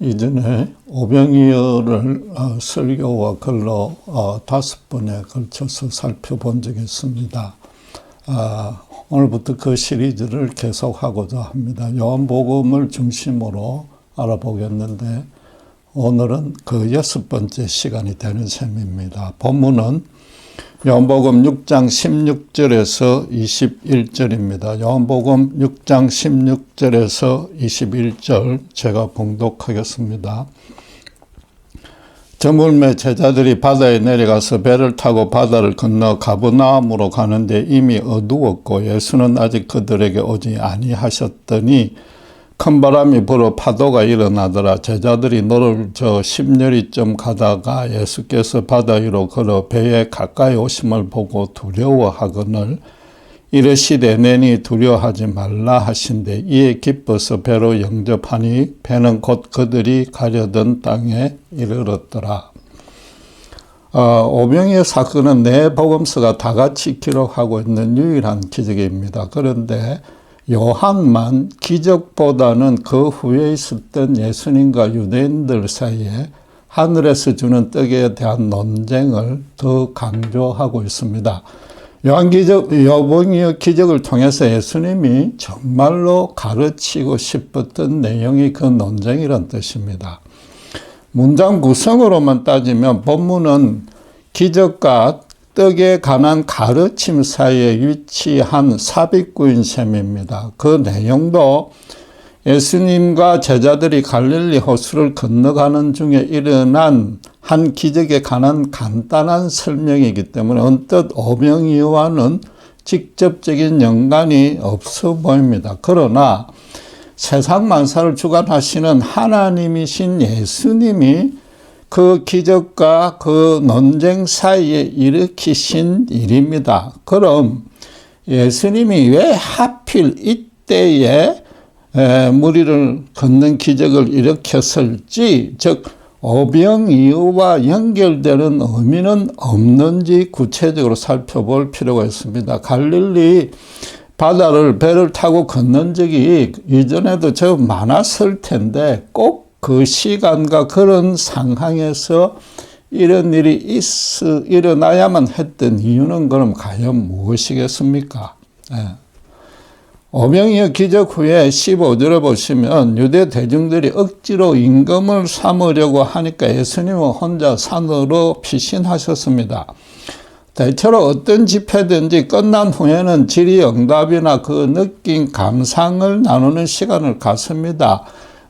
이전에 오병이어를 설교와 글로 5번에 걸쳐서 살펴본 적이 있습니다. 오늘부터 그 시리즈를 계속하고자 합니다. 요한복음을 중심으로 알아보겠는데 오늘은 그 6번째 시간이 되는 셈입니다. 본문은 요한복음 6장 16절에서 21절입니다. 요한복음 6장 16절에서 21절 제가 봉독하겠습니다. 저물매 제자들이 바다에 내려가서 배를 타고 바다를 건너 가버나움으로 가는데 이미 어두웠고 예수는 아직 그들에게 오지 아니하셨더니 큰 바람이 불어 파도가 일어나더라. 제자들이 노를 저 십여리쯤 가다가 예수께서 바다 위로 걸어 배에 가까이 오심을 보고 두려워하거늘 이르시되 내니 두려워하지 말라 하신대 이에 기뻐서 배로 영접하니 배는 곧 그들이 가려던 땅에 이르렀더라. 오병이어 사건은 네 복음서가 다 같이 기록하고 있는 유일한 기적입니다. 그런데 요한만 기적보다는 그 후에 있었던 예수님과 유대인들 사이에 하늘에서 주는 떡에 대한 논쟁을 더 강조하고 있습니다. 요한복음의 기적을 통해서 예수님이 정말로 가르치고 싶었던 내용이 그 논쟁이란 뜻입니다. 문장 구성으로만 따지면 본문은 기적과 떡에 관한 가르침 사이에 위치한 삽입구인 셈입니다. 그 내용도 예수님과 제자들이 갈릴리 호수를 건너가는 중에 일어난 한 기적에 관한 간단한 설명이기 때문에 언뜻 오병이어와는 직접적인 연관이 없어 보입니다. 그러나 세상 만사를 주관하시는 하나님이신 예수님이 그 기적과 그 논쟁 사이에 일으키신 일입니다. 그럼 예수님이 왜 하필 이때에 무리를 걷는 기적을 일으켰을지, 즉 오병이어와 연결되는 의미는 없는지 구체적으로 살펴볼 필요가 있습니다. 갈릴리 바다를 배를 타고 건넌 적이 이전에도 저 많았을 텐데 꼭 그 시간과 그런 상황에서 이런 일이 일어나야만 했던 이유는 그럼 과연 무엇이겠습니까? 오병이어 기적 후에 15절에 보시면 유대 대중들이 억지로 임금을 삼으려고 하니까 예수님은 혼자 산으로 피신하셨습니다. 대체로 어떤 집회든지 끝난 후에는 질의응답이나 그 느낀 감상을 나누는 시간을 갖습니다.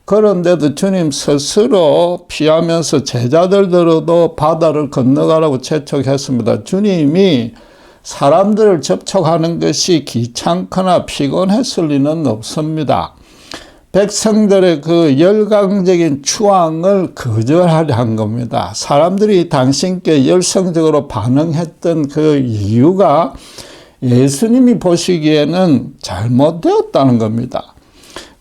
그런데도 주님 스스로 피하면서 제자들도 바다를 건너가라고 재촉했습니다. 주님이 사람들을 접촉하는 것이 귀찮거나 피곤했을 리는 없습니다. 백성들의 그 열광적인 추앙을 거절하려 한 겁니다. 사람들이 당신께 열성적으로 반응했던 그 이유가 예수님이 보시기에는 잘못되었다는 겁니다.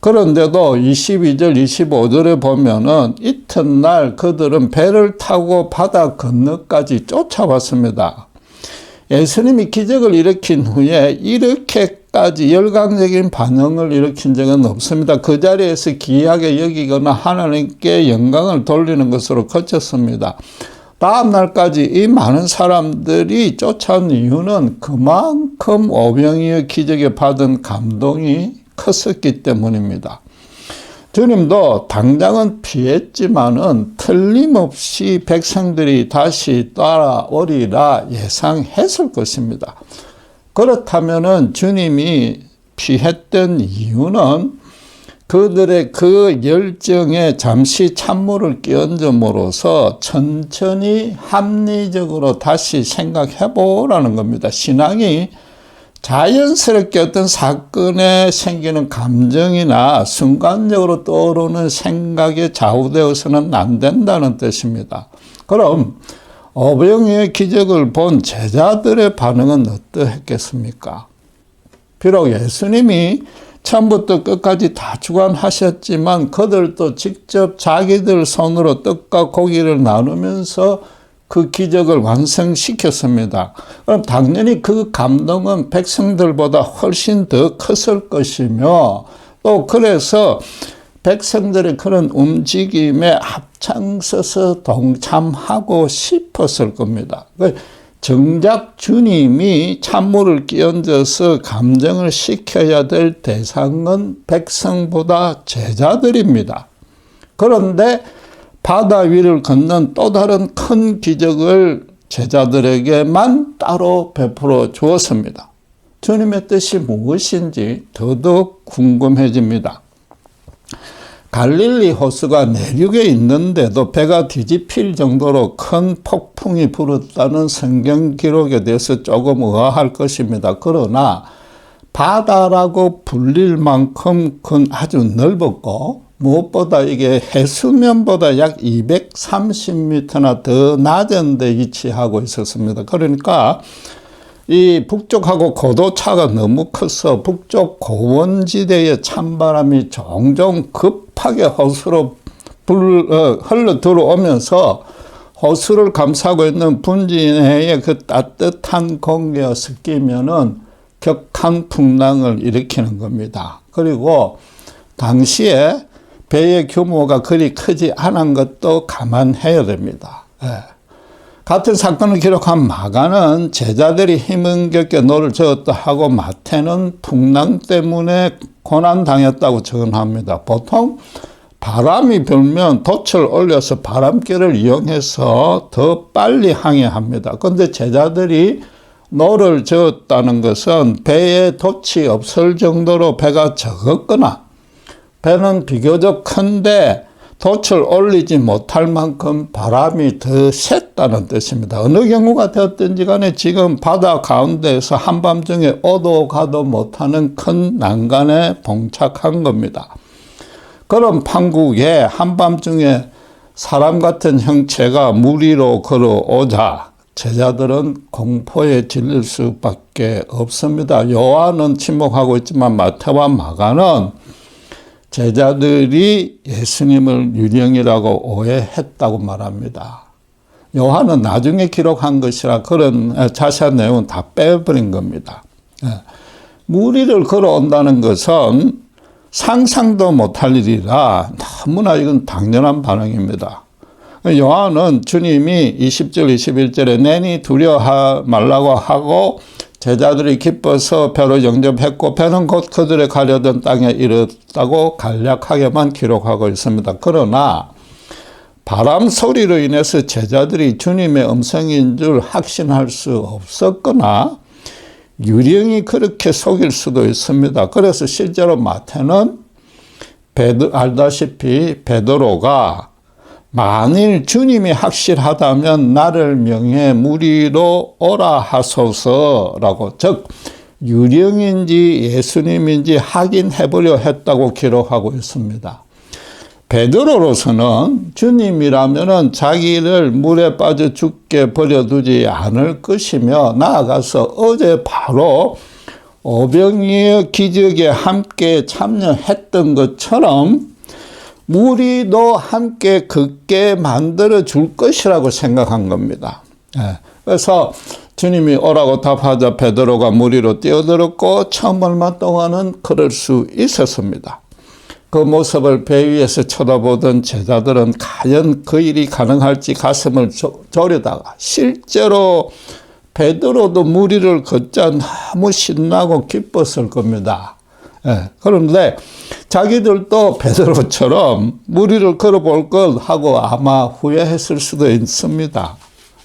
그런데도 22절, 25절에 보면은 이튿날 그들은 배를 타고 바다 건너까지 쫓아왔습니다. 예수님이 기적을 일으킨 후에 이렇게까지 열광적인 반응을 일으킨 적은 없습니다. 그 자리에서 기이하게 여기거나 하나님께 영광을 돌리는 것으로 그쳤습니다. 다음 날까지 이 많은 사람들이 쫓아온 이유는 그만큼 오병이어 기적에 받은 감동이 컸었기 때문입니다. 주님도 당장은 피했지만은 틀림없이 백성들이 다시 따라오리라 예상했을 것입니다. 그렇다면은 주님이 피했던 이유는 그들의 그 열정에 잠시 찬물을 끼얹음으로써 천천히 합리적으로 다시 생각해 보라는 겁니다. 신앙이 자연스럽게 어떤 사건에 생기는 감정이나 순간적으로 떠오르는 생각에 좌우되어서는 안 된다는 뜻입니다. 그럼 오병이어의 기적을 본 제자들의 반응은 어떠했겠습니까? 비록 예수님이 처음부터 끝까지 다 주관하셨지만 그들도 직접 자기들 손으로 떡과 고기를 나누면서 그 기적을 완성시켰습니다. 그럼 당연히 그 감동은 백성들보다 훨씬 더 컸을 것이며 또 그래서 백성들의 그런 움직임에 앞장서서 동참하고 싶었을 겁니다. 정작 주님이 찬물을 끼얹어서 감정을 식혀야 될 대상은 백성보다 제자들입니다. 그런데 바다 위를 걷는 또 다른 큰 기적을 제자들에게만 따로 베풀어 주었습니다. 주님의 뜻이 무엇인지 더더욱 궁금해집니다. 갈릴리 호수가 내륙에 있는데도 배가 뒤집힐 정도로 큰 폭풍이 불었다는 성경 기록에 대해서 조금 의아할 것입니다. 그러나 바다라고 불릴 만큼 그건 아주 넓었고 무엇보다 이게 해수면보다 약 230m나 더 낮은 데 위치하고 있었습니다. 그러니까 이 북쪽하고 고도차가 너무 커서 북쪽 고원지대의 찬바람이 종종 급하게 호수로 흘러 들어오면서 호수를 감싸고 있는 분지내의 그 따뜻한 공기와 섞이면은 격한 풍랑을 일으키는 겁니다. 그리고 당시에 배의 규모가 그리 크지 않은 것도 감안해야 됩니다. 같은 사건을 기록한 마가는 제자들이 힘겹게 노를 저었다 하고 마태는 풍랑 때문에 고난당했다고 전합니다. 보통 바람이 불면 돛을 올려서 바람길을 이용해서 더 빨리 항해합니다. 그런데 제자들이 노를 저었다는 것은 배에 돛이 없을 정도로 배가 적었거나 배는 비교적 큰데 돛을 올리지 못할 만큼 바람이 더 셌다는 뜻입니다. 어느 경우가 되었든지 간에 지금 바다 가운데에서 한밤중에 오도 가도 못하는 큰 난간에 봉착한 겁니다. 그런 판국에 한밤중에 사람 같은 형체가 물 위로 걸어오자 제자들은 공포에 질릴 수밖에 없습니다. 요한은 침묵하고 있지만 마태와 마가는 제자들이 예수님을 유령이라고 오해했다고 말합니다. 요한은 나중에 기록한 것이라 그런 자세한 내용은 다 빼버린 겁니다. 물 위를 걸어온다는 것은 상상도 못할 일이라 너무나 이건 당연한 반응입니다. 요한은 주님이 20절 21절에 내니 두려워 말라고 하고 제자들이 기뻐서 배로 영접했고 배는 곧 그들의 가려던 땅에 이르렀다고 간략하게만 기록하고 있습니다. 그러나 바람 소리로 인해서 제자들이 주님의 음성인 줄 확신할 수 없었거나 유령이 그렇게 속일 수도 있습니다. 그래서 실제로 마태는 알다시피 베드로가 만일 주님이 확실하다면 나를 명해 물 위로 오라 하소서라고, 즉 유령인지 예수님인지 확인해보려 했다고 기록하고 있습니다. 베드로로서는 주님이라면 자기를 물에 빠져 죽게 버려두지 않을 것이며 나아가서 어제 바로 오병이의 기적에 함께 참여했던 것처럼 무리도 함께 걷게 만들어 줄 것이라고 생각한 겁니다. 그래서 주님이 오라고 답하자 베드로가 물 위로 뛰어들었고 처음 얼마 동안은 걸을 수 있었습니다. 그 모습을 배 위에서 쳐다보던 제자들은 과연 그 일이 가능할지 가슴을 졸이다가 실제로 베드로도 물 위를 걷자 너무 신나고 기뻤을 겁니다. 그런데 자기들도 베드로처럼 물 위를 걸어볼 것 하고 아마 후회했을 수도 있습니다.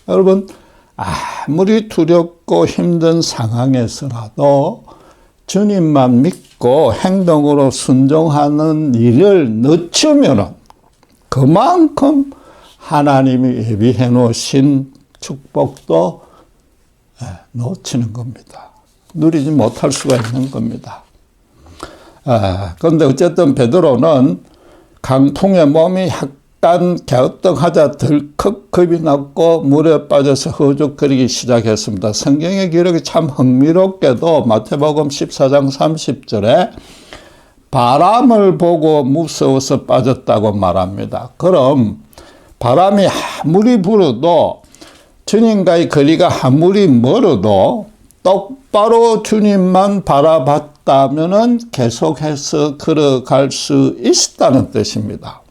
여러분, 아무리 두렵고 힘든 상황에서라도 주님만 믿고 행동으로 순종하는 일을 늦추면 그만큼 하나님이 예비해 놓으신 축복도 놓치는 겁니다. 누리지 못할 수가 있는 겁니다. 그런데 어쨌든 베드로는 강풍에 몸이 약간 갸우뚱하자 덜컥 겁이 났고 물에 빠져서 허죽거리기 시작했습니다. 성경의 기록이 참 흥미롭게도 마태복음 14장 30절에 바람을 보고 무서워서 빠졌다고 말합니다. 그럼 바람이 아무리 불어도 주님과의 거리가 아무리 멀어도 똑바로 주님만 바라봤다면은 계속해서 걸어갈 수 있다는 뜻입니다.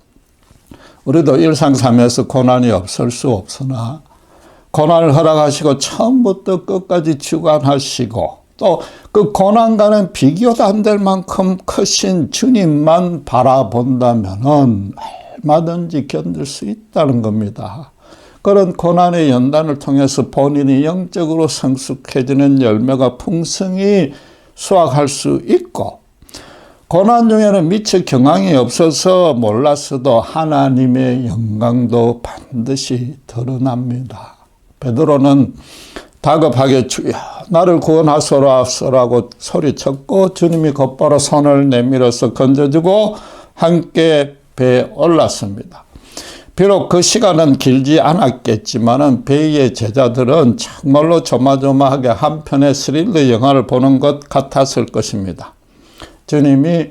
우리도 일상삼에서 고난이 없을 수 없으나 고난을 허락하시고 처음부터 끝까지 주관하시고 또 그 고난과는 비교도 안 될 만큼 크신 주님만 바라본다면은 얼마든지 견딜 수 있다는 겁니다. 그런 고난의 연단을 통해서 본인이 영적으로 성숙해지는 열매가 풍성히 수확할 수 있고, 고난 중에는 미처 경황이 없어서 몰랐어도 하나님의 영광도 반드시 드러납니다. 베드로는 다급하게 주여 나를 구원하소서라고 소리쳤고, 주님이 곧바로 손을 내밀어서 건져주고 함께 배에 올랐습니다. 비록 그 시간은 길지 않았겠지만 배의 제자들은 정말로 조마조마하게 한편의 스릴러 영화를 보는 것 같았을 것입니다. 주님이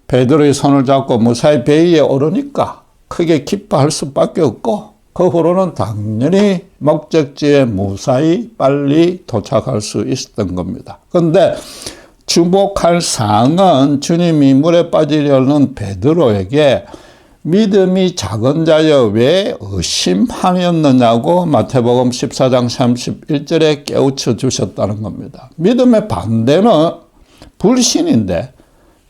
베드로의 손을 잡고 무사히 배에 오르니까 크게 기뻐할 수밖에 없고, 그 후로는 당연히 목적지에 무사히 빨리 도착할 수 있었던 겁니다. 그런데 주목할 사항은 주님이 물에 빠지려는 베드로에게 믿음이 작은 자여 왜 의심하였느냐고 마태복음 14장 31절에 깨우쳐 주셨다는 겁니다. 믿음의 반대는 불신인데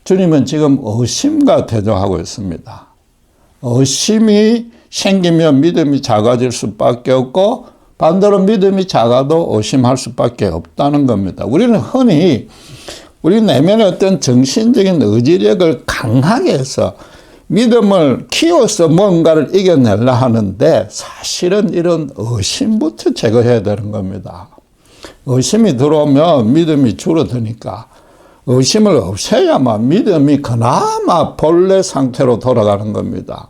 주님은 지금 의심과 대조하고 있습니다. 의심이 생기면 믿음이 작아질 수밖에 없고, 반대로 믿음이 작아도 의심할 수밖에 없다는 겁니다. 우리는 흔히 우리 내면의 어떤 정신적인 의지력을 강하게 해서 믿음을 키워서 뭔가를 이겨내려 하는데, 사실은 이런 의심부터 제거해야 되는 겁니다. 의심이 들어오면 믿음이 줄어드니까 의심을 없애야만 믿음이 그나마 본래 상태로 돌아가는 겁니다.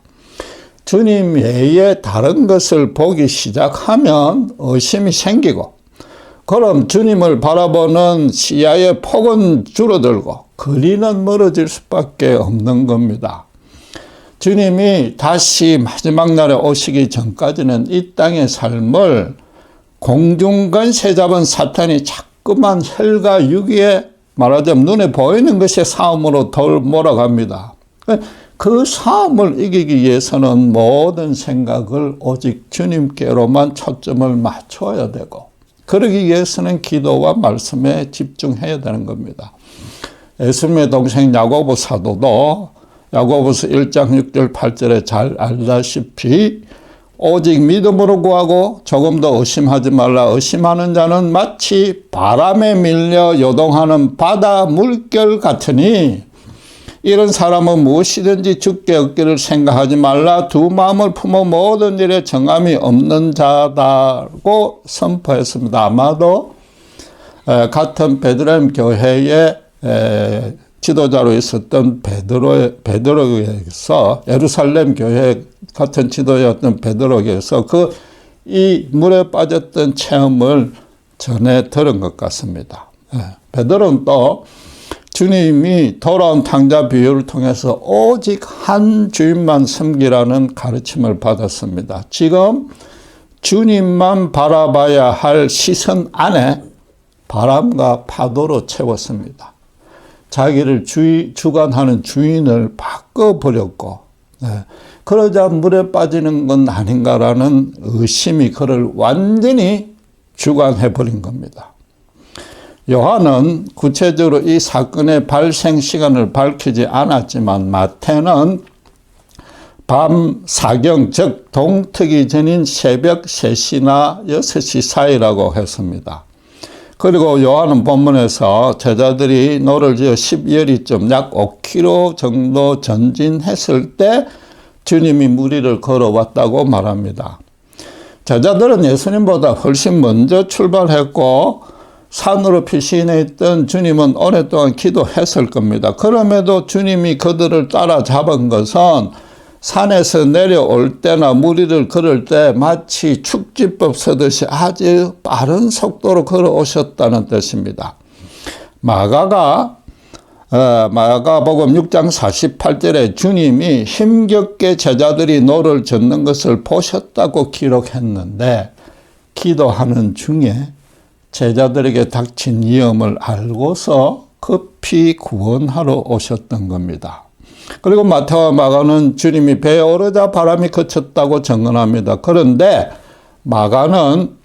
주님 외에 다른 것을 보기 시작하면 의심이 생기고, 그럼 주님을 바라보는 시야의 폭은 줄어들고 거리는 멀어질 수밖에 없는 겁니다. 주님이 다시 마지막 날에 오시기 전까지는 이 땅의 삶을 공중권세 잡은 사탄이 자꾸만 혈과 육에 말하자면 눈에 보이는 것의 싸움으로 몰아갑니다. 그 싸움을 이기기 위해서는 모든 생각을 오직 주님께로만 초점을 맞춰야 되고, 그러기 위해서는 기도와 말씀에 집중해야 되는 겁니다. 예수님의 동생 야고보 사도도 야고보서 1장 6절 8절에 잘 알다시피 오직 믿음으로 구하고 조금 더 의심하지 말라. 의심하는 자는 마치 바람에 밀려 요동하는 바다 물결 같으니 이런 사람은 무엇이든지 주께 얻기를 생각하지 말라. 두 마음을 품어 모든 일에 정함이 없는 자다고 선포했습니다. 아마도 같은 베들레헴 교회의 지도자로 있었던 베드로에게서, 예루살렘 교회 같은 지도자였던 베드로에게서 이 물에 빠졌던 체험을 전해 들은 것 같습니다. 베드로는 또 주님이 돌아온 탕자 비유를 통해서 오직 한 주님만 섬기라는 가르침을 받았습니다. 지금 주님만 바라봐야 할 시선 안에 바람과 파도로 채웠습니다. 자기를 주관하는 주인을 바꿔버렸고, 그러자 물에 빠지는 건 아닌가라는 의심이 그를 완전히 주관해버린 겁니다. 요한은 구체적으로 이 사건의 발생 시간을 밝히지 않았지만 마태는 밤 사경, 즉 동트기 전인 새벽 3시나 6시 사이라고 했습니다. 그리고 요한은 본문에서 제자들이 노를 지어 12여리쯤 약 5km 정도 전진했을 때 주님이 무리를 걸어왔다고 말합니다. 제자들은 예수님보다 훨씬 먼저 출발했고 산으로 피신해 있던 주님은 오랫동안 기도했을 겁니다. 그럼에도 주님이 그들을 따라잡은 것은 산에서 내려올 때나 무리를 걸을 때 마치 축지법 서듯이 아주 빠른 속도로 걸어오셨다는 뜻입니다. 마가복음 6장 48절에 주님이 힘겹게 제자들이 노를 젓는 것을 보셨다고 기록했는데, 기도하는 중에 제자들에게 닥친 위험을 알고서 급히 구원하러 오셨던 겁니다. 그리고 마태와 마가는 주님이 배에 오르자 바람이 그쳤다고 증언합니다. 그런데 마가는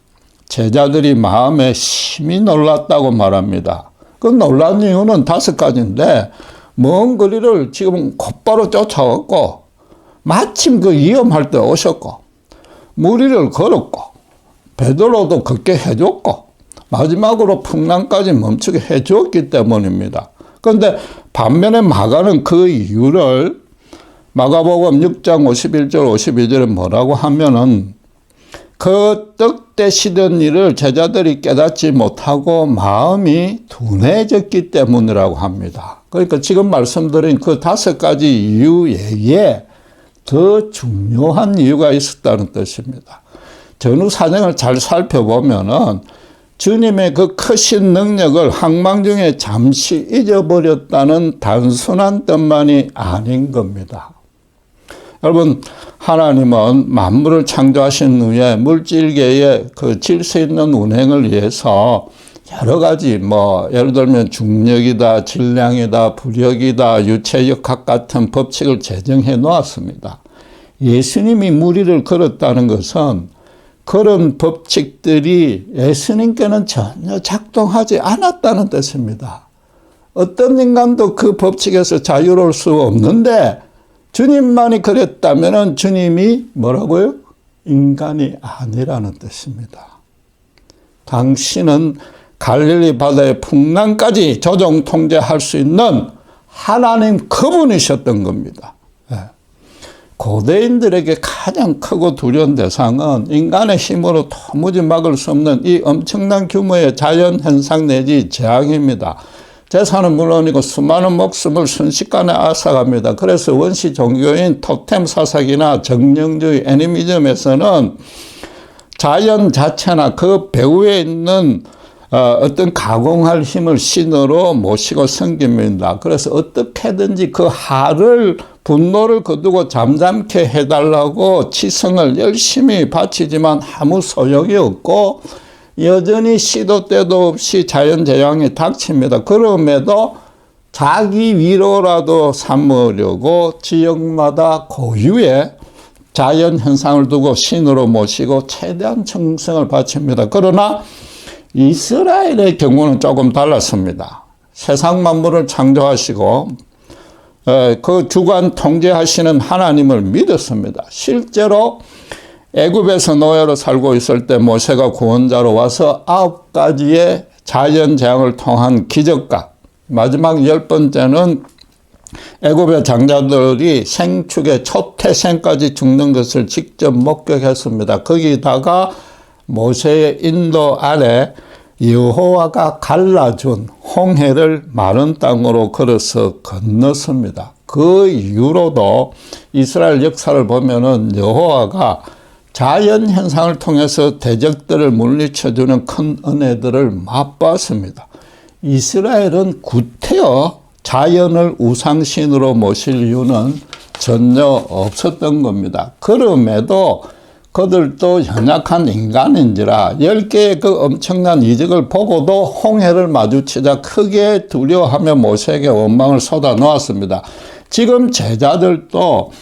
제자들이 마음에 심히 놀랐다고 말합니다. 그 놀란 이유는 5가지인데 먼 거리를 지금 곧바로 쫓아왔고 마침 그 위험할 때 오셨고 무리를 걸었고 베드로도 걷게 해줬고 마지막으로 풍랑까지 멈추게 해주었기 때문입니다. 그런데 반면에 마가는 그 이유를 마가복음 6장 51절 52절에 뭐라고 하면은 그 떡대시던 일을 제자들이 깨닫지 못하고 마음이 둔해졌기 때문이라고 합니다. 그러니까 지금 말씀드린 그 5가지 이유 외에 더 중요한 이유가 있었다는 뜻입니다. 전후 사정을 잘 살펴보면은 주님의 그 크신 능력을 황망 중에 잠시 잊어버렸다는 단순한 뜻만이 아닌 겁니다. 여러분, 하나님은 만물을 창조하신 후에 물질계의 그 질서 있는 운행을 위해서 여러 가지 예를 들면 중력이다, 질량이다, 부력이다, 유체역학 같은 법칙을 제정해 놓았습니다. 예수님이 무리를 걸었다는 것은 그런 법칙들이 예수님께는 전혀 작동하지 않았다는 뜻입니다. 어떤 인간도 그 법칙에서 자유로울 수 없는데 주님만이 그랬다면 주님이 뭐라고요? 인간이 아니라는 뜻입니다. 당신은 갈릴리 바다의 풍랑까지 조종 통제할 수 있는 하나님 그분이셨던 겁니다. 고대인들에게 가장 크고 두려운 대상은 인간의 힘으로 도무지 막을 수 없는 이 엄청난 규모의 자연현상 내지 재앙입니다. 재산은 물론이고 수많은 목숨을 순식간에 앗아갑니다. 그래서 원시 종교인 토템 사사기나 정령주의 애니미즘에서는 자연 자체나 그 배후에 있는 어떤 가공할 힘을 신으로 모시고 섬깁니다. 그래서 어떻게든지 그 분노를 거두고 잠잠케 해달라고 치성을 열심히 바치지만 아무 소용이 없고 여전히 시도 때도 없이 자연재앙이 닥칩니다. 그럼에도 자기 위로라도 삼으려고 지역마다 고유의 자연현상을 두고 신으로 모시고 최대한 정성을 바칩니다. 그러나 이스라엘의 경우는 조금 달랐습니다. 세상 만물을 창조하시고 그 주관 통제하시는 하나님을 믿었습니다. 실제로 애굽에서 노예로 살고 있을 때 모세가 구원자로 와서 9가지의 자연재앙을 통한 기적과 마지막 10번째는 애굽의 장자들이 생축의 초태생까지 죽는 것을 직접 목격했습니다. 거기다가 모세의 인도 아래 여호와가 갈라준 홍해를 마른 땅으로 걸어서 건넜습니다. 그 이후로도 이스라엘 역사를 보면은 여호와가 자연 현상을 통해서 대적들을 물리쳐주는 큰 은혜들을 맛봤습니다. 이스라엘은 구태여 자연을 우상신으로 모실 이유는 전혀 없었던 겁니다. 그럼에도 그들도 연약한 인간인지라 10개의 그 엄청난 이적을 보고도 홍해를 마주치자 크게 두려워하며 모세에게 원망을 쏟아 놓았습니다. 지금 제자들도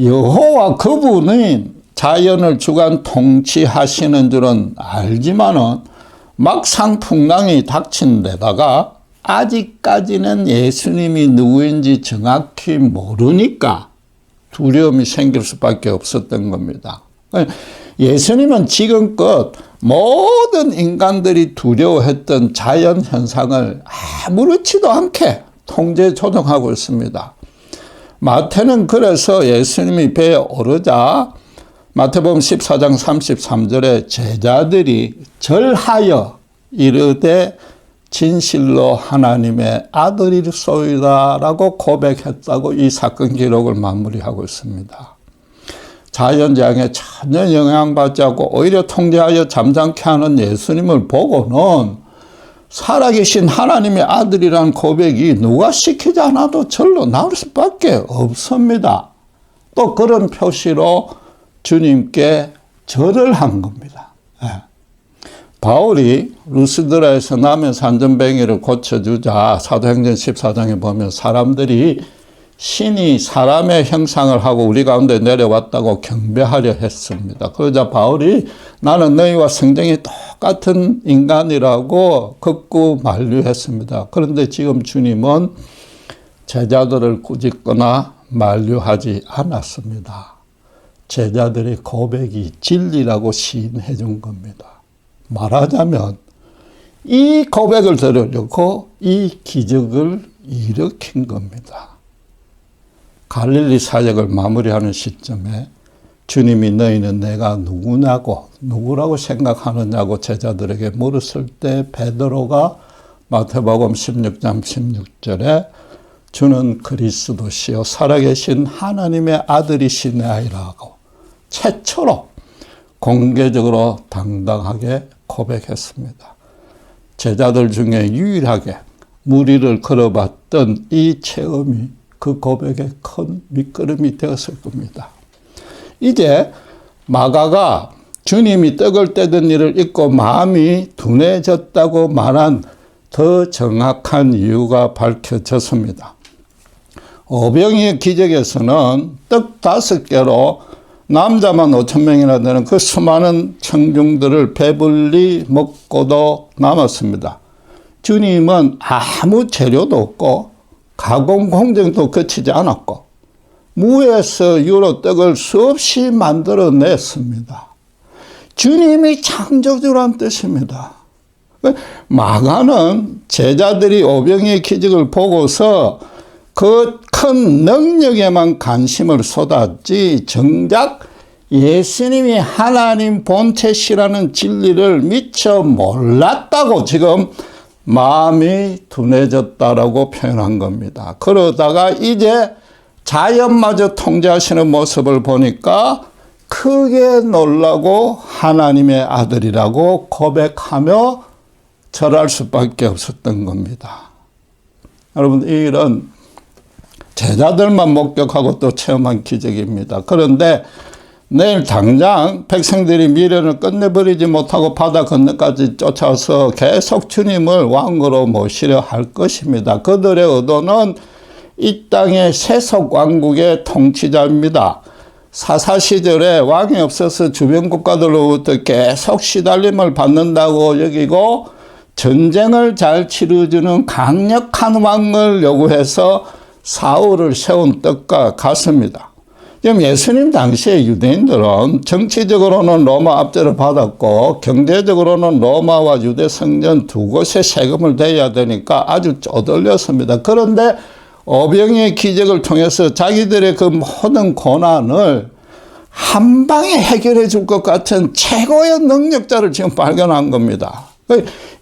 여호와 그분이 자연을 주관 통치하시는 줄은 알지만은 막상 풍랑이 닥친 데다가 아직까지는 예수님이 누구인지 정확히 모르니까 두려움이 생길 수밖에 없었던 겁니다. 예수님은 지금껏 모든 인간들이 두려워했던 자연현상을 아무렇지도 않게 통제 조정하고 있습니다. 마태는 그래서 예수님이 배에 오르자 마태복음 14장 33절에 제자들이 절하여 이르되 진실로 하나님의 아들이소이다라고 고백했다고 이 사건 기록을 마무리하고 있습니다. 자연재앙에 전혀 영향받지 않고 오히려 통제하여 잠잠케 하는 예수님을 보고는 살아계신 하나님의 아들이라는 고백이 누가 시키지 않아도 절로 나올 수밖에 없습니다. 또 그런 표시로 주님께 절을 한 겁니다. 바울이 루스드라에서 남의 산전뱅이를 고쳐주자 사도행전 14장에 보면 사람들이 신이 사람의 형상을 하고 우리 가운데 내려왔다고 경배하려 했습니다. 그러자 바울이 나는 너희와 성정이 똑같은 인간이라고 극구 만류했습니다. 그런데 지금 주님은 제자들을 꾸짖거나 만류하지 않았습니다. 제자들의 고백이 진리라고 시인해 준 겁니다. 말하자면 이 고백을 들으려고 이 기적을 일으킨 겁니다. 갈릴리 사역을 마무리하는 시점에 주님이 너희는 내가 누구라고 생각하느냐고 제자들에게 물었을 때 베드로가 마태복음 16장 16절에 주는 그리스도시요 살아계신 하나님의 아들이시나이라고 최초로 공개적으로 당당하게 고백했습니다. 제자들 중에 유일하게 무리를 걸어봤던 이 체험이 그 고백에 큰 밑거름이 되었을 겁니다. 이제 마가가 주님이 떡을 떼던 일을 잊고 마음이 둔해졌다고 말한 더 정확한 이유가 밝혀졌습니다. 오병이의 기적에서는 떡 5개로 남자만 5,000명이나 되는 그 수많은 청중들을 배불리 먹고도 남았습니다. 주님은 아무 재료도 없고 가공 공정도 거치지 않았고 무에서 유로 떡을 수없이 만들어냈습니다. 주님이 창조주란 뜻입니다. 마가는 제자들이 오병이의 기적을 보고서 그 큰 능력에만 관심을 쏟았지 정작 예수님이 하나님 본체시라는 진리를 미처 몰랐다고 지금 마음이 둔해졌다라고 표현한 겁니다. 그러다가 이제 자연마저 통제하시는 모습을 보니까 크게 놀라고 하나님의 아들이라고 고백하며 절할 수밖에 없었던 겁니다. 여러분, 이런 제자들만 목격하고 또 체험한 기적입니다. 그런데 내일 당장 백성들이 미련을 끝내버리지 못하고 바다 건너까지 쫓아서 계속 주님을 왕으로 모시려 할 것입니다. 그들의 의도는 이 땅의 세속 왕국의 통치자입니다. 사사시절에 왕이 없어서 주변 국가들로부터 계속 시달림을 받는다고 여기고 전쟁을 잘 치러주는 강력한 왕을 요구해서 사울을 세운 뜻과 같습니다. 지금 예수님 당시에 유대인들은 정치적으로는 로마 압제를 받았고 경제적으로는 로마와 유대 성전 두 곳에 세금을 대야 되니까 아주 쪼들렸습니다. 그런데 오병이의 기적을 통해서 자기들의 그 모든 고난을 한 방에 해결해 줄 것 같은 최고의 능력자를 지금 발견한 겁니다.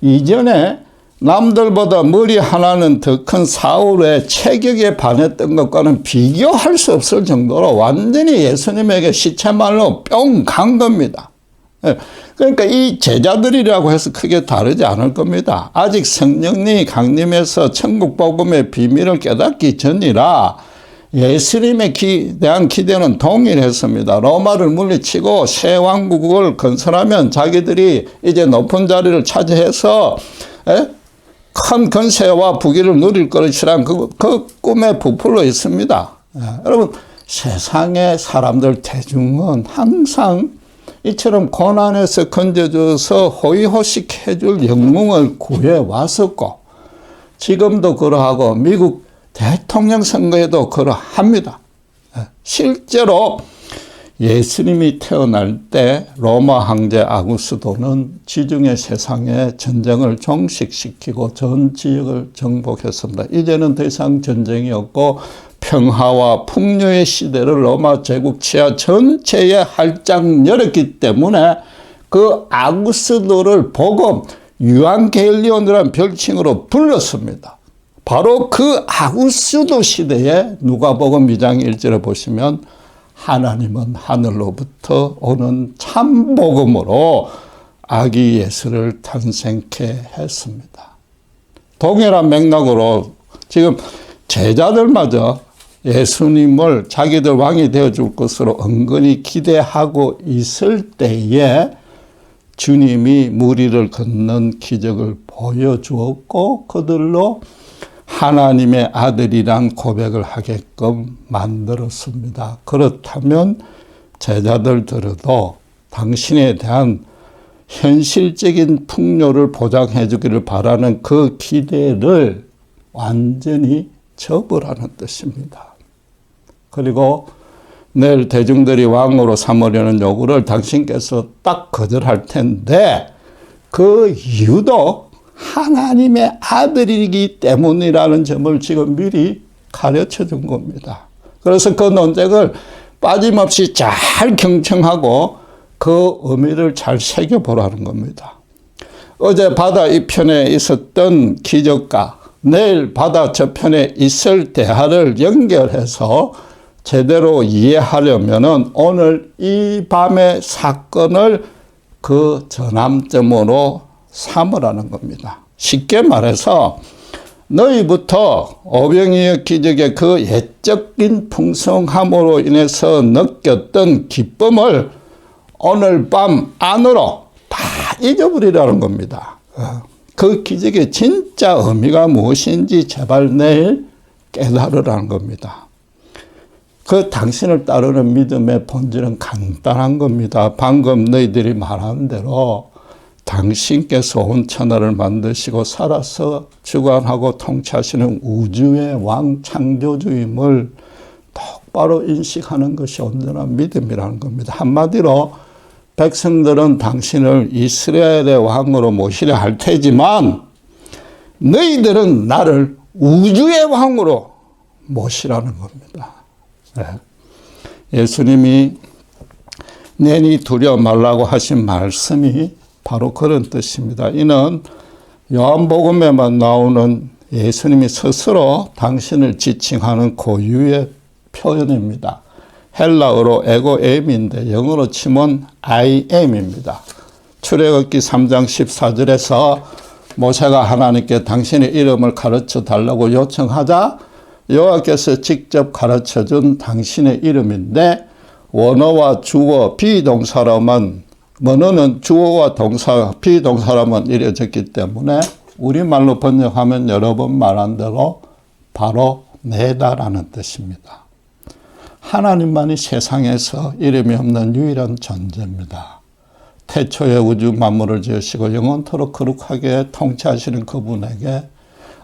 이전에 남들보다 머리 하나는 더 큰 사울의 체격에 반했던 것과는 비교할 수 없을 정도로 완전히 예수님에게 시체말로 뿅 간 겁니다. 그러니까 이 제자들이라고 해서 크게 다르지 않을 겁니다. 아직 성령님이 강림해서 천국 복음의 비밀을 깨닫기 전이라 예수님에 대한 기대는 동일했습니다. 로마를 물리치고 새 왕국을 건설하면 자기들이 이제 높은 자리를 차지해서 큰 권세와 부귀를 누릴 것이란 그 꿈에 부풀어 있습니다. 여러분, 세상의 사람들 대중은 항상 이처럼 고난에서 건져줘서 호의호식 해줄 영웅을 구해왔었고 지금도 그러하고 미국 대통령 선거에도 그러합니다. 실제로 예수님이 태어날 때 로마 황제 아구스도는 지중해 세상에 전쟁을 종식시키고 전 지역을 정복했습니다. 이제는 더 이상 전쟁이 없고 평화와 풍요의 시대를 로마 제국 치하 전체에 활짝 열었기 때문에 그 아구스도를 복음 유앙겔리온이라는 별칭으로 불렀습니다. 바로 그 아구스도 시대에 누가복음 2장 1절에 보시면 하나님은 하늘로부터 오는 참 복음으로 아기 예수를 탄생케 했습니다. 동일한 맥락으로 지금 제자들마저 예수님을 자기들 왕이 되어줄 것으로 은근히 기대하고 있을 때에 주님이 무리를 걷는 기적을 보여주었고 그들로 하나님의 아들이란 고백을 하게끔 만들었습니다. 그렇다면 제자들들도 당신에 대한 현실적인 풍요를 보장해 주기를 바라는 그 기대를 완전히 접으라는 뜻입니다. 그리고 내일 대중들이 왕으로 삼으려는 요구를 당신께서 딱 거절할 텐데 그 이유도 하나님의 아들이기 때문이라는 점을 지금 미리 가르쳐 준 겁니다. 그래서 그 논쟁을 빠짐없이 잘 경청하고 그 의미를 잘 새겨보라는 겁니다. 어제 바다 이편에 있었던 기적과 내일 바다 저편에 있을 대화를 연결해서 제대로 이해하려면은 오늘 이 밤의 사건을 그 전함점으로 삼으라는 겁니다. 쉽게 말해서 너희부터 오병이의 기적의 그 예적인 풍성함으로 인해서 느꼈던 기쁨을 오늘 밤 안으로 다 잊어버리라는 겁니다. 그 기적의 진짜 의미가 무엇인지 제발 내일 깨달으라는 겁니다. 그 당신을 따르는 믿음의 본질은 간단한 겁니다. 방금 너희들이 말한 대로 당신께서 온 천하를 만드시고 살아서 주관하고 통치하시는 우주의 왕 창조주임을 똑바로 인식하는 것이 온전한 믿음이라는 겁니다. 한마디로 백성들은 당신을 이스라엘의 왕으로 모시려 할 테지만 너희들은 나를 우주의 왕으로 모시라는 겁니다. 네. 예수님이 내니 두려워 말라고 하신 말씀이 바로 그런 뜻입니다. 이는 요한복음에만 나오는 예수님이 스스로 당신을 지칭하는 고유의 표현입니다. 헬라어로 에고엠인데 영어로 치면 I am입니다. 출애굽기 3장 14절에서 모세가 하나님께 당신의 이름을 가르쳐 달라고 요청하자 여호와께서 직접 가르쳐준 당신의 이름인데 원어와 주어 비동사로만 원어는 주어와 동사 비동사로만 이루어졌기 때문에 우리말로 번역하면 여러 번 말한 대로 바로 내다라는 뜻입니다. 하나님만이 세상에서 이름이 없는 유일한 존재입니다. 태초에 우주 만물을 지으시고 영원토록 거룩하게 통치하시는 그분에게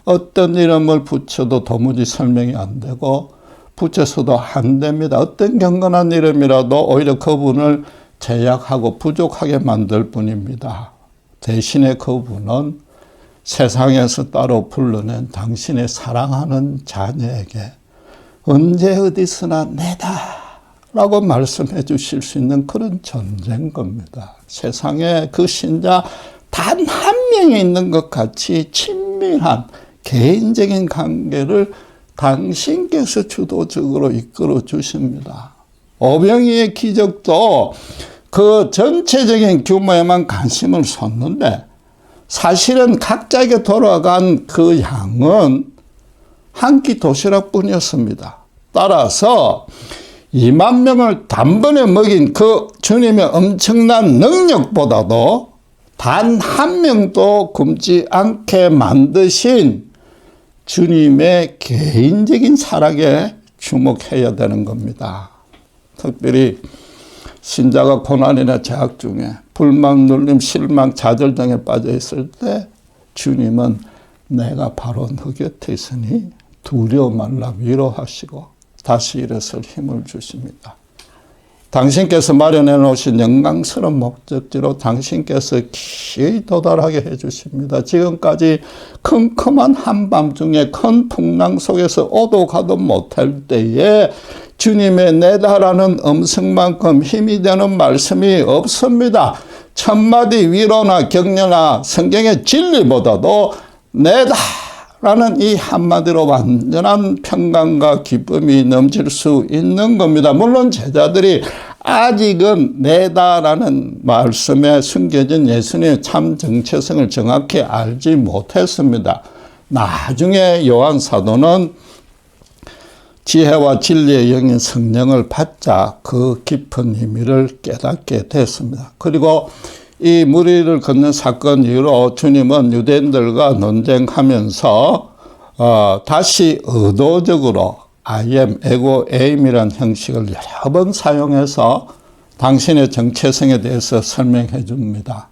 어떤 이름을 붙여도 도무지 설명이 안 되고 붙여서도 안 됩니다. 어떤 경건한 이름이라도 오히려 그분을 제약하고 부족하게 만들 뿐입니다. 대신에 그분은 세상에서 따로 불러낸 당신의 사랑하는 자녀에게 언제 어디서나 내다 라고 말씀해 주실 수 있는 그런 존재인 겁니다. 세상에 그 신자 단 한 명이 있는 것 같이 친밀한 개인적인 관계를 당신께서 주도적으로 이끌어 주십니다. 오병이의 기적도 그 전체적인 규모에만 관심을 쏟는데 사실은 각자에게 돌아간 그 양은 한 끼 도시락뿐이었습니다. 따라서 2만 명을 단번에 먹인 그 주님의 엄청난 능력보다도 단 한 명도 굶지 않게 만드신 주님의 개인적인 사랑에 주목해야 되는 겁니다. 특별히 신자가 고난이나 제약 중에 불만, 눌림, 실망, 좌절 등에 빠져 있을 때 주님은 내가 바로 너 곁에 있으니 두려워 말라 위로하시고 다시 일어설 힘을 주십니다. 당신께서 마련해 놓으신 영광스러운 목적지로 당신께서 기어이 도달하게 해 주십니다. 지금까지 컴컴한 한밤중에 큰 풍랑 속에서 오도 가도 못할 때에 주님의 내다라는 음성만큼 힘이 되는 말씀이 없습니다. 천마디 위로나 격려나 성경의 진리보다도 내다라는 이 한마디로 완전한 평강과 기쁨이 넘칠 수 있는 겁니다. 물론 제자들이 아직은 내다라는 말씀에 숨겨진 예수님의 참 정체성을 정확히 알지 못했습니다. 나중에 요한 사도는 지혜와 진리의 영인 성령을 받자 그 깊은 의미를 깨닫게 됐습니다. 그리고 이 무리를 걷는 사건 이후로 주님은 유대인들과 논쟁하면서 다시 의도적으로 I am, ego, aim이라는 형식을 여러 번 사용해서 당신의 정체성에 대해서 설명해 줍니다.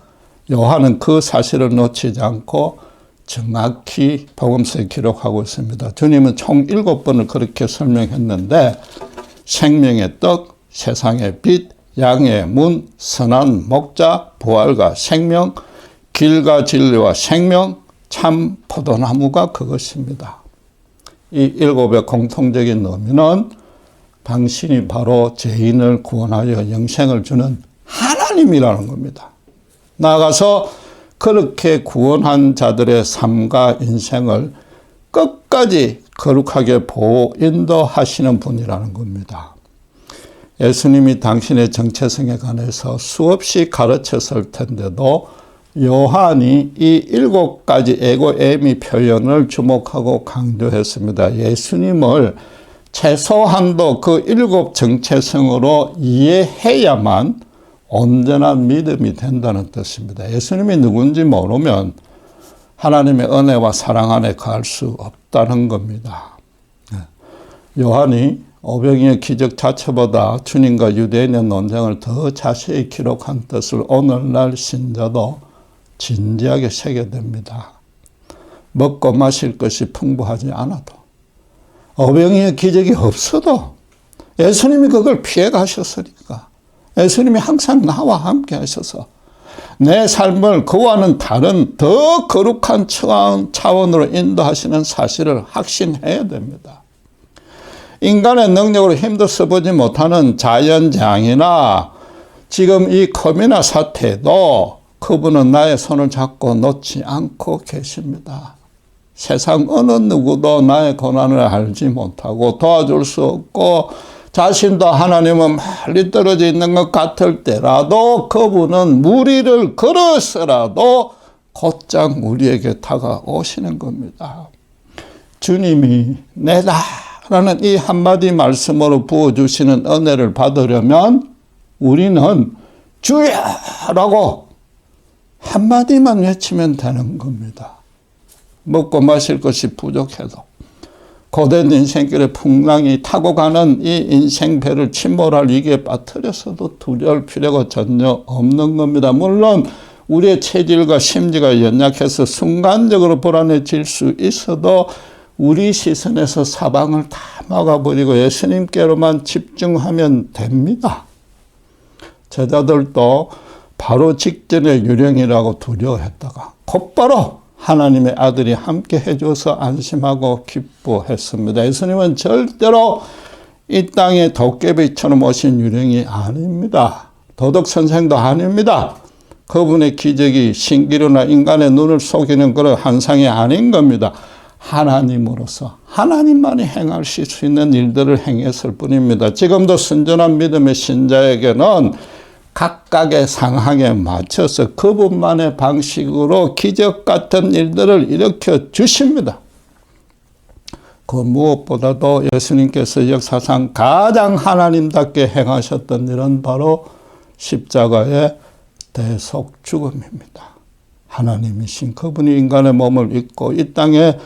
요한은 그 사실을 놓치지 않고 정확히 복음서에 기록하고 있습니다. 주님은 총 7번을 그렇게 설명했는데 생명의 떡, 세상의 빛, 양의 문, 선한 목자, 부활과 생명, 길과 진리와 생명, 참 포도나무가 그것입니다. 이 7의 공통적인 의미는 당신이 바로 죄인을 구원하여 영생을 주는 하나님이라는 겁니다. 나아가서 그렇게 구원한 자들의 삶과 인생을 끝까지 거룩하게 보호, 인도하시는 분이라는 겁니다. 예수님이 당신의 정체성에 관해서 수없이 가르쳤을 텐데도 요한이 이 7가지 에고 에미 표현을 주목하고 강조했습니다. 예수님을 최소한도 그 7 정체성으로 이해해야만 온전한 믿음이 된다는 뜻입니다. 예수님이 누군지 모르면 하나님의 은혜와 사랑 안에 갈 수 없다는 겁니다. 요한이 오병이의 기적 자체보다 주님과 유대인의 논쟁을 더 자세히 기록한 뜻을 오늘날 신자도 진지하게 새게 됩니다. 먹고 마실 것이 풍부하지 않아도, 오병이의 기적이 없어도 예수님이 그걸 피해 가셨으니까, 예수님이 항상 나와 함께 하셔서 내 삶을 그와는 다른 더 거룩한 차원으로 인도하시는 사실을 확신해야 됩니다. 인간의 능력으로 힘도 써보지 못하는 자연재앙이나 지금 이 코로나 사태도 그분은 나의 손을 잡고 놓지 않고 계십니다. 세상 어느 누구도 나의 고난을 알지 못하고 도와줄 수 없고 자신도 하나님은 멀리 떨어져 있는 것 같을 때라도 그분은 무리를 걸어서라도 곧장 우리에게 다가오시는 겁니다. 주님이 내다 라는 이 한마디 말씀으로 부어주시는 은혜를 받으려면 우리는 주야라고 한마디만 외치면 되는 겁니다. 먹고 마실 것이 부족해도 고된 인생길에 풍랑이 타고 가는 이 인생배를 침몰할 위기에 빠뜨려서도 두려울 필요가 전혀 없는 겁니다. 물론 우리의 체질과 심지가 연약해서 순간적으로 불안해질 수 있어도 우리 시선에서 사방을 다 막아버리고 예수님께로만 집중하면 됩니다. 제자들도 바로 직전에 유령이라고 두려워했다가 곧바로 하나님의 아들이 함께 해줘서 안심하고 기뻐했습니다. 예수님은 절대로 이 땅에 도깨비처럼 오신 유령이 아닙니다. 도덕선생도 아닙니다. 그분의 기적이 신기루나 인간의 눈을 속이는 그런 환상이 아닌 겁니다. 하나님으로서 하나님만이 행하실 수 있는 일들을 행했을 뿐입니다. 지금도 순전한 믿음의 신자에게는 각각의 상황에 맞춰서 그분만의 방식으로 기적 같은 일들을 일으켜 주십니다. 그 무엇보다도 예수님께서 역사상 가장 하나님답게 행하셨던 일은 바로 십자가의 대속 죽음입니다. 하나님이신 그분이 인간의 몸을 입고 이 땅에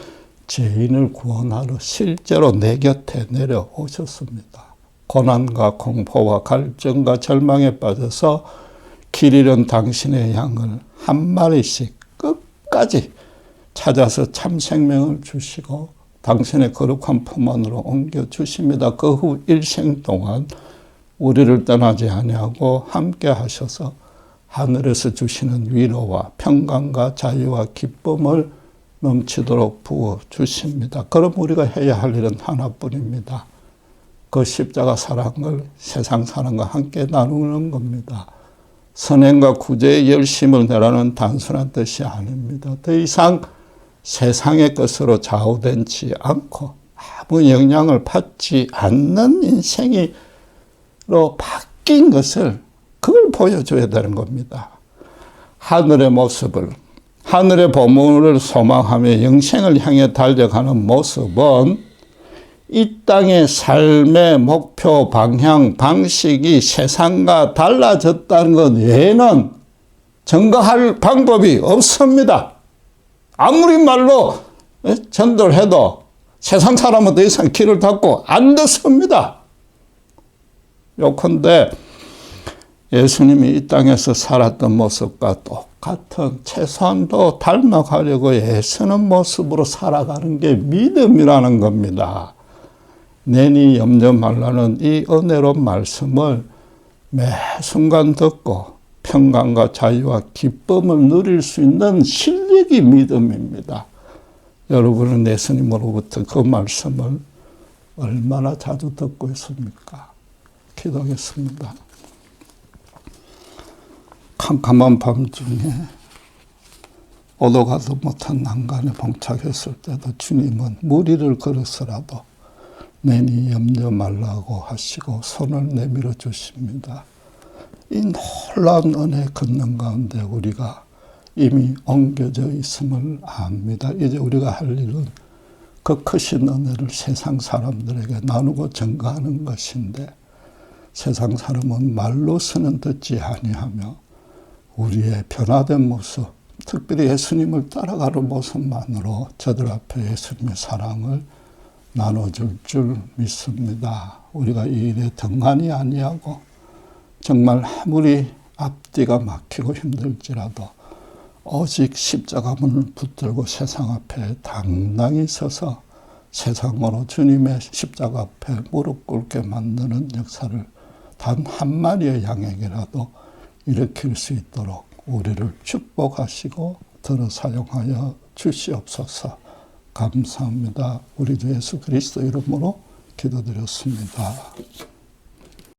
죄인을 구원하러 실제로 내 곁에 내려오셨습니다. 고난과 공포와 갈증과 절망에 빠져서 길 잃은 당신의 양을 한 마리씩 끝까지 찾아서 참 생명을 주시고 당신의 거룩한 품 안으로 옮겨주십니다. 그 후 일생 동안 우리를 떠나지 아니하고 함께 하셔서 하늘에서 주시는 위로와 평강과 자유와 기쁨을 넘치도록 부어주십니다. 그럼 우리가 해야 할 일은 하나뿐입니다. 그 십자가 사랑을 세상 사람과 함께 나누는 겁니다. 선행과 구제의 열심을 내라는 단순한 뜻이 아닙니다. 더 이상 세상의 것으로 좌우되지 않고 아무 영향을 받지 않는 인생으로 바뀐 것을 그걸 보여줘야 되는 겁니다. 하늘의 모습을, 하늘의 보물을 소망하며 영생을 향해 달려가는 모습은 이 땅의 삶의 목표, 방향, 방식이 세상과 달라졌다는 것 외에는 증거할 방법이 없습니다. 아무리 말로 전도해도 세상 사람은 더 이상 귀를 닫고 안 듣습니다. 요컨대 예수님이 이 땅에서 살았던 모습과 똑같은 최소한도 닮아가려고 애쓰는 모습으로 살아가는 게 믿음이라는 겁니다. 내니 염려 말라는 이 은혜로운 말씀을 매 순간 듣고 평강과 자유와 기쁨을 누릴 수 있는 실력이 믿음입니다. 여러분은 예수님으로부터 그 말씀을 얼마나 자주 듣고 있습니까? 기도하겠습니다. 캄캄한 밤중에 오도 가도 못한 난간에 봉착했을 때도 주님은 무리를 걸어서라도 내니 염려 말라고 하시고 손을 내밀어 주십니다. 이 놀라운 은혜 걷는 가운데 우리가 이미 옮겨져 있음을 압니다. 이제 우리가 할 일은 그 크신 은혜를 세상 사람들에게 나누고 증거하는 것인데 세상 사람은 말로서는 듣지 아니하며 우리의 변화된 모습, 특별히 예수님을 따라가는 모습만으로 저들 앞에 예수님의 사랑을 나눠줄 줄 믿습니다. 우리가 이 일에 등한히 아니하고 정말 아무리 앞뒤가 막히고 힘들지라도 오직 십자가문을 붙들고 세상 앞에 당당히 서서 세상으로 주님의 십자가 앞에 무릎 꿇게 만드는 역사를 단 한 마리의 양에게라도 일으킬 수 있도록 우리를 축복하시고 들어 사용하여 주시옵소서. 감사합니다. 우리 주 예수 그리스도 이름으로 기도드렸습니다.